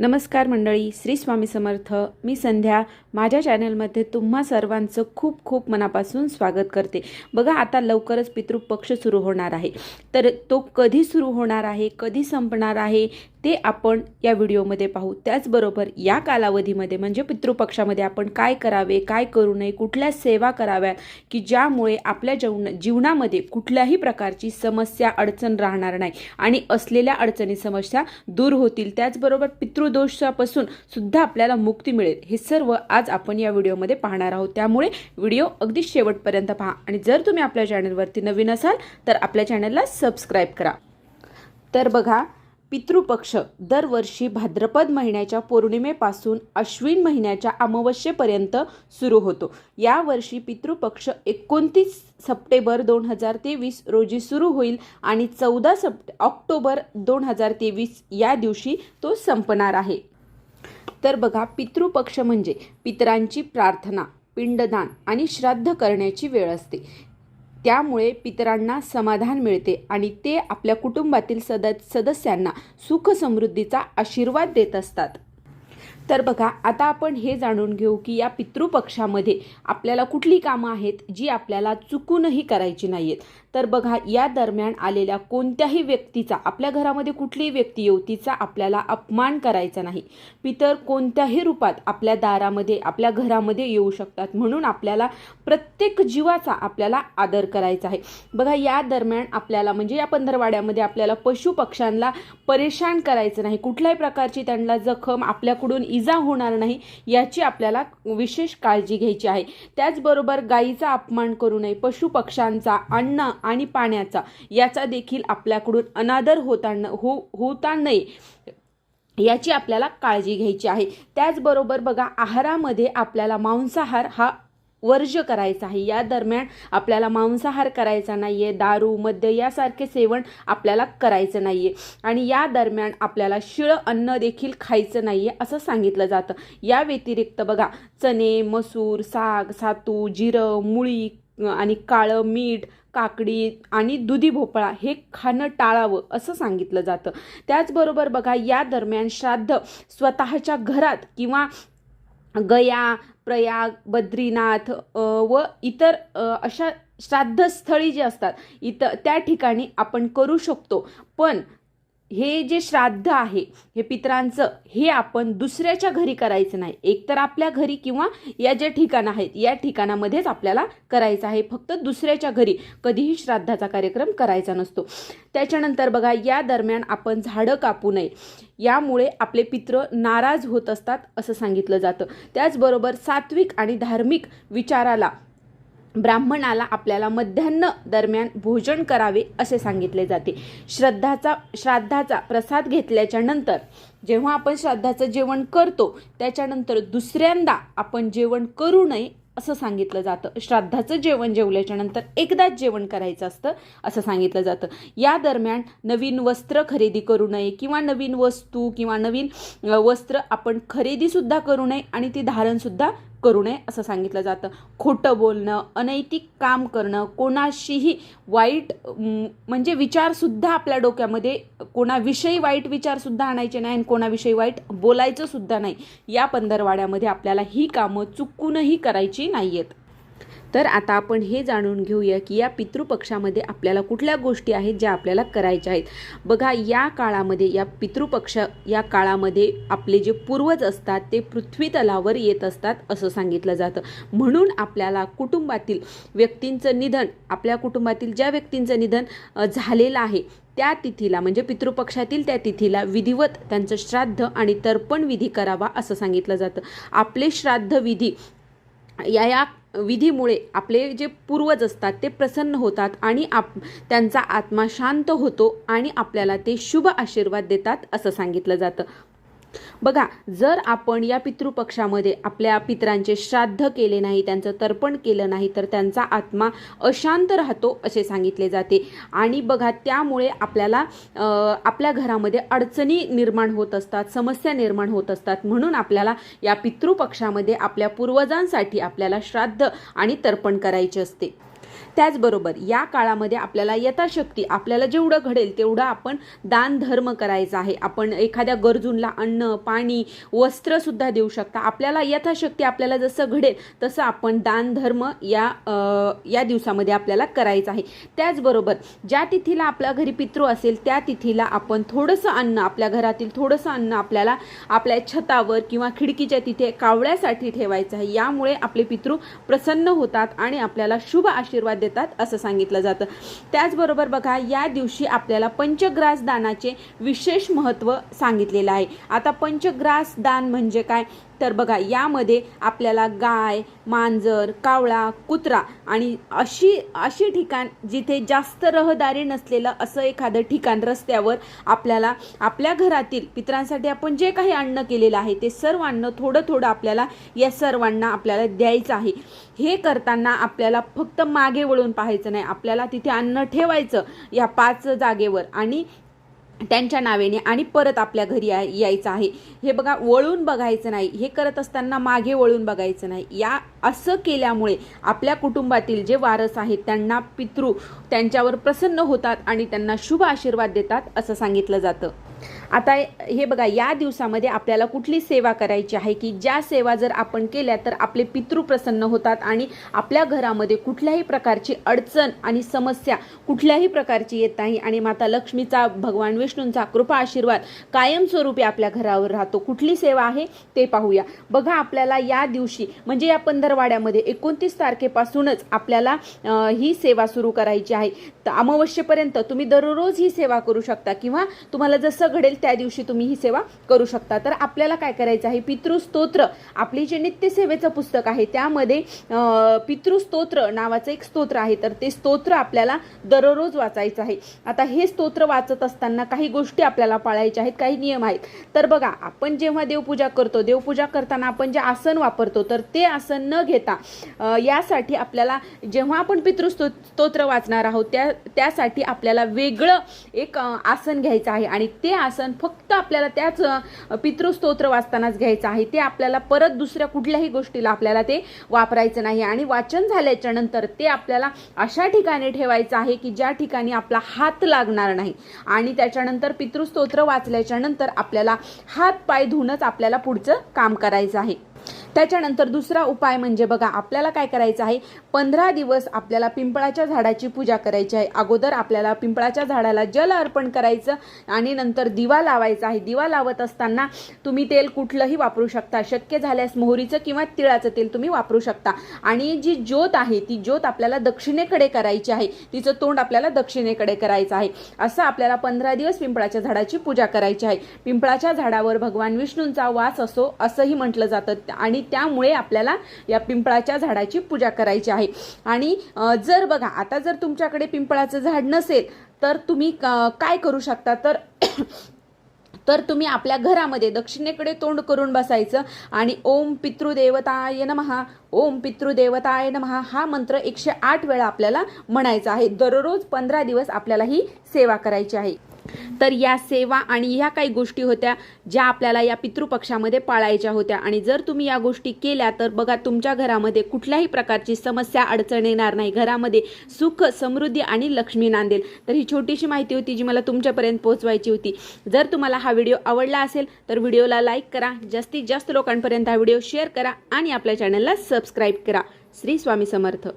नमस्कार मंडळी, श्री स्वामी समर्थ. मी संध्या. माझ्या चॅनलमध्ये तुम्हा सर्वांचं खूप खूप मनापासून स्वागत करते. बघा, आता लवकरच पितृपक्ष सुरू होणार आहे. तर तो कधी सुरू होणार आहे, कधी संपणार आहे ते आपण या व्हिडिओमध्ये पाहू. त्याचबरोबर या कालावधीमध्ये म्हणजे पितृपक्षामध्ये आपण काय करावे, काय करू नये, कुठल्या सेवा कराव्यात की ज्यामुळे आपल्या जीवनामध्ये कुठल्याही प्रकारची समस्या अडचण राहणार नाही आणि असलेल्या अडचणी समस्या दूर होतील. त्याचबरोबर पितृदोषापासून सुद्धा आपल्याला मुक्ती मिळेल. हे सर्व आज आपण या व्हिडिओमध्ये पाहणार आहोत. त्यामुळे व्हिडिओ अगदी शेवटपर्यंत पहा आणि जर तुम्ही आपल्या चॅनलवरती नवीन असाल तर आपल्या चॅनलला सबस्क्राईब करा. तर बघा, पितृपक्ष दरवर्षी भाद्रपद महिन्याच्या पौर्णिमेपासून अश्विन महिन्याच्या अमावस्येपर्यंत सुरू होतो. यावर्षी पितृपक्ष 29 सप्टेंबर 2023 रोजी सुरू होईल आणि 14 ऑक्टोबर 2023 या दिवशी तो संपणार आहे. तर बघा, पितृपक्ष म्हणजे पितरांची प्रार्थना, पिंडदान आणि श्राद्ध करण्याची वेळ असते. त्यामुळे पितरांना समाधान मिळते आणि ते आपल्या कुटुंबातील सदस्यांना सुख समृद्धीचा आशीर्वाद देत असतात. तर बघा, आता आपण हे जाणून घेऊ की या पितृपक्षामध्ये आपल्याला कुठली कामं आहेत जी आपल्याला चुकूनही करायची नाहीत. तर बघा, या दरम्यान आलेल्या कोणत्याही व्यक्तीचा, आपल्या घरामध्ये कुठलीही व्यक्ती येऊ, तिचा आपल्याला अपमान करायचा नाही. पितर कोणत्याही रूपात आपल्या दारामध्ये, आपल्या घरामध्ये येऊ शकतात. म्हणून आपल्याला प्रत्येक जीवाचा आपल्याला आदर करायचा आहे. बघा, या दरम्यान आपल्याला म्हणजे या पंधरवाड्यामध्ये आपल्याला पशुपक्ष्यांना परेशान करायचं नाही. कुठल्याही प्रकारची त्यांना जखम, आपल्याकडून इजा होणार नाही याची आपल्याला विशेष काळजी घ्यायची आहे. त्याचबरोबर गायीचा अपमान करू नये. पशुपक्ष्यांचा, अन्न आणि पाण्याचा याचा देखील आपल्याकडून अनादर होता नये याची आपल्याला काळजी घ्यायची आहे. त्याचबरोबर बघा, आहारामध्ये आपल्याला मांसाहार हा वर्ज्य करायचा आहे. या दरम्यान आपल्याला मांसाहार करायचा नाहीये. दारू, मद्य यासारखे सेवन आपल्याला करायचं नाहीये आणि या दरम्यान आपल्याला शिळं अन्न देखील खायचं नाहीये असं सांगितलं जातं. या व्यतिरिक्त बघा, चणे, मसूर, साग, सातू, जिरं, मुळी आणि काळं मीठ, काकडी आणि दुधी भोपळा हे खाणं टाळावं असं सांगितलं जातं. त्याचबरोबर बघा, या दरम्यान श्राद्ध स्वतःच्या घरात किंवा गया, प्रयाग, बद्रीनाथ व इतर अशा श्राद्धस्थळी जे असतात त्या ठिकाणी आपण करू शकतो. पण हे जे श्राद्ध आहे हे पितरांचं, हे आपण दुसऱ्याच्या घरी करायचं नाही. एकतर आपल्या घरी किंवा या जे ठिकाण आहेत या ठिकाणामध्येच आपल्याला करायचं आहे. फक्त दुसऱ्याच्या घरी कधीही श्राद्धाचा कार्यक्रम करायचा नसतो. त्याच्यानंतर बघा, या दरम्यान आपण झाडं कापू नये. यामुळे आपले पित्र नाराज होत असतात असं सांगितलं जातं. त्याचबरोबर सात्विक आणि धार्मिक विचाराला, ब्राह्मणाला आपल्याला मध्यान्ह दरम्यान भोजन करावे असे सांगितले जाते. श्राद्धाचा प्रसाद घेतल्याच्या नंतर जेव्हा आपण श्राद्धाचं जेवण करतो त्याच्यानंतर दुसऱ्यांदा आपण जेवण करू नये असं सांगितलं जातं. श्राद्धाचं जेवण जेवल्याच्या नंतर एकदाच जेवण करायचं असतं असं सांगितलं जातं. या दरम्यान नवीन वस्त्र खरेदी करू नये किंवा नवीन वस्तू किंवा नवीन वस्त्र आपण खरेदीसुद्धा करू नये आणि ती धारणसुद्धा करू नये असं सांगितलं जातं. खोटं बोलणं, अनैतिक काम करणं, कोणाशीही वाईट म्हणजे विचारसुद्धा आपल्या डोक्यामध्ये कोणाविषयी वाईट विचारसुद्धा आणायचे नाही आणि कोणाविषयी वाईट बोलायचं सुद्धा नाही. या पंधरवाड्यामध्ये आपल्याला ही कामं चुकूनही करायची नाही आहेत. तर आता आपण हे जाणून घेऊया की या पितृपक्षामध्ये आपल्याला कुठल्या गोष्टी आहेत ज्या आपल्याला करायच्या आहेत. बघा, या काळामध्ये, या पितृपक्ष या काळामध्ये आपले जे पूर्वज असतात ते पृथ्वी तलावर येत असतात असं सांगितलं जातं. म्हणून आपल्याला कुटुंबातील व्यक्तींचं निधन, आपल्या कुटुंबातील ज्या व्यक्तींचं निधन झालेलं आहे त्या तिथीला म्हणजे पितृपक्षातील त्या तिथीला विधिवत त्यांचं श्राद्ध आणि तर्पण विधी करावा असं सांगितलं जातं. आपले श्राद्ध विधी या विधीमुळे आपले जे पूर्वज असतात ते प्रसन्न होतात आणि त्यांचा आत्मा शांत होतो आणि आपल्याला ते शुभ आशीर्वाद देतात असं सांगितलं जातं. बघा, जर आपण या पितृपक्षामध्ये आपल्या पितरांचे श्राद्ध केले नाही, त्यांचं तर्पण केलं नाही तर त्यांचा आत्मा अशांत राहतो असे सांगितले जाते. आणि बघा, त्यामुळे आपल्याला आपल्या घरामध्ये अडचणी निर्माण होत असतात, समस्या निर्माण होत असतात. म्हणून आपल्याला या पितृपक्षामध्ये आपल्या पूर्वजांसाठी आपल्याला श्राद्ध आणि तर्पण करायचे असते. त्याचबरोबर या काळामध्ये आपल्याला यथाशक्ती आपल्याला जेवढं घडेल तेवढं आपण दान धर्म करायचा आहे. आपण एखाद्या गरजूंना अन्न, पाणी, वस्त्रसुद्धा देऊ शकता. आपल्याला यथाशक्ती आपल्याला जसं घडेल तसं आपण दान धर्म या दिवसामध्ये आपल्याला करायचं आहे. त्याचबरोबर ज्या तिथीला आपल्या घरी पितृ असेल त्या तिथीला आपण थोडंसं अन्न, आपल्या घरातील थोडंसं अन्न आपल्याला आपल्या छतावर किंवा खिडकीच्या तिथे कावळ्यासाठी ठेवायचं आहे. यामुळे आपले पितृ प्रसन्न होतात आणि आपल्याला शुभ आशीर्वाद देतात असं सांगितलं जातं. त्याचबरोबर बघा या दिवशी आपल्याला पंचग्रास दानाचे विशेष महत्त्व सांगितलेलं आहे. आता पंचग्रास दान म्हणजे काय तर बघा यामध्ये आपल्याला गाय, मांजर, कावळा, कुत्रा आणि अशी ठिकाण जिथे जास्त रहदारी नसलेलं असं एखादं ठिकाण रस्त्यावर आपल्याला आपल्या घरातील पितरांसाठी आपण जे काही अन्न केलेलं आहे ते सर्व अन्न थोडं थोडं आपल्याला या सर्वांना आपल्याला द्यायचं आहे. हे करताना आपल्याला फक्त मागे वळून पाहायचं नाही. आपल्याला तिथे अन्न ठेवायचं या 5 जागेवर आणि त्यांच्या नावेने आणि परत आपल्या घरी यायचं आहे. हे बघा वळून बघायचं नाही. हे करत असताना मागे वळून बघायचं नाही. या असं केल्यामुळे आपल्या कुटुंबातील जे वारस आहेत त्यांना पितृ त्यांच्यावर प्रसन्न होतात आणि त्यांना शुभ आशीर्वाद देतात असं सांगितलं जातं. आता हे बघा या दिवसामध्ये आपल्याला कुठली सेवा करायची आहे की ज्या सेवा जर आपण केल्या तर आपले पितृ प्रसन्न होतात आणि आपल्या घरामध्ये कुठल्याही प्रकारची अडचण आणि समस्या कुठल्याही प्रकारची येत नाही आणि माता लक्ष्मीचा, भगवान विष्णूंचा कृपा आशीर्वाद कायमस्वरूपी आपल्या घरावर राहतो. कुठली सेवा आहे ते पाहूया. बघा आपल्याला या दिवशी म्हणजे या पंधरवाड्यामध्ये 29 तारखेपासूनच आपल्याला ही सेवा सुरू करायची आहे. तर अमावस्येपर्यंत तुम्ही दररोज ही सेवा करू शकता किंवा तुम्हाला जसं घडेल त्या दिवशी तुम्ही ही सेवा करू शकता. तर आपल्याला काय करायचं आहे, पितृस्तोत्र आपली जे नित्यसेवेचं पुस्तक आहे त्यामध्ये पितृस्तोत्र नावाचं एक स्तोत्र आहे. तर ते स्तोत्र आपल्याला दररोज वाचायचं आहे. आता हे स्तोत्र वाचत असताना काही गोष्टी आपल्याला पाळायच्या आहेत, काही नियम आहेत. तर बघा आपण जेव्हा देवपूजा करतो, देवपूजा करताना आपण जे आसन वापरतो तर ते आसन न घेता यासाठी आपल्याला जेव्हा आपण पितृस्तोत्र वाचणार आहोत त्यासाठी आपल्याला वेगळं एक आसन घ्यायचं आहे आणि ते आसन फक्त आपल्याला त्याच पितृस्तोत्र वाचतानाच घ्यायचं आहे. ते आपल्याला परत दुसऱ्या कुठल्याही गोष्टीला आपल्याला ते वापरायचं नाही आणि वाचन झाल्याच्या नंतर ते आपल्याला अशा ठिकाणी ठेवायचं आहे की ज्या ठिकाणी आपला हात लागणार नाही आणि त्याच्यानंतर पितृस्तोत्र वाचल्याच्या नंतर आपल्याला हात पाय धुवूनच आपल्याला पुढचं काम करायचं आहे. त्याच्यानंतर दुसरा उपाय म्हणजे बघा आपल्याला काय करायचं आहे, 15 दिवस आपल्याला पिंपळाच्या झाडाची पूजा करायची आहे. अगोदर आपल्याला पिंपळाच्या झाडाला जल अर्पण करायचं आणि नंतर दिवा लावायचा आहे. दिवा लावत असताना तुम्ही तेल कुठलंही वापरू शकता. शक्य झाल्यास मोहरीचं किंवा तिळाचं तेल तुम्ही वापरू शकता. आणि जी ज्योत आहे ती ज्योत आपल्याला दक्षिणेकडे करायची आहे. तिचं तोंड आपल्याला दक्षिणेकडे करायचं आहे. असं आपल्याला 15 दिवस पिंपळाच्या झाडाची पूजा करायची आहे. पिंपळाच्या झाडावर भगवान विष्णूंचा वास असो असंही म्हटलं जातं आणि त्यामुळे आपल्याला या पिंपळाच्या झाडाची पूजा करायची आहे. आणि जर बघा आता जर तुमच्याकडे पिंपळाचं झाड नसेल तर तुम्ही काय करू शकता तर तुम्ही आपल्या घरामध्ये दक्षिणेकडे तोंड करून बसायचं आणि ओम पितृदेवताय नमः, ओम पितृदेवताय नमः हा मंत्र 108 वेळा आपल्याला म्हणायचा आहे. दररोज 15 दिवस आपल्याला ही सेवा करायची आहे. तर या सेवा आणि ह्या काही गोष्टी होत्या ज्या आपल्याला या पितृपक्षामध्ये पाळायच्या होत्या आणि जर तुम्ही या गोष्टी केल्या तर बघा तुमच्या घरामध्ये कुठल्याही प्रकारची समस्या अडचण येणार नाही. घरामध्ये सुख, समृद्धी आणि लक्ष्मी नांदेल. तर ही छोटीशी माहिती होती जी मला तुमच्यापर्यंत पोहोचवायची होती. जर तुम्हाला हा व्हिडिओ आवडला असेल तर व्हिडिओला लाईक करा, जास्तीत जास्त लोकांपर्यंत हा व्हिडिओ शेअर करा आणि आपल्या चॅनलला सबस्क्राईब करा. श्री स्वामी समर्थ.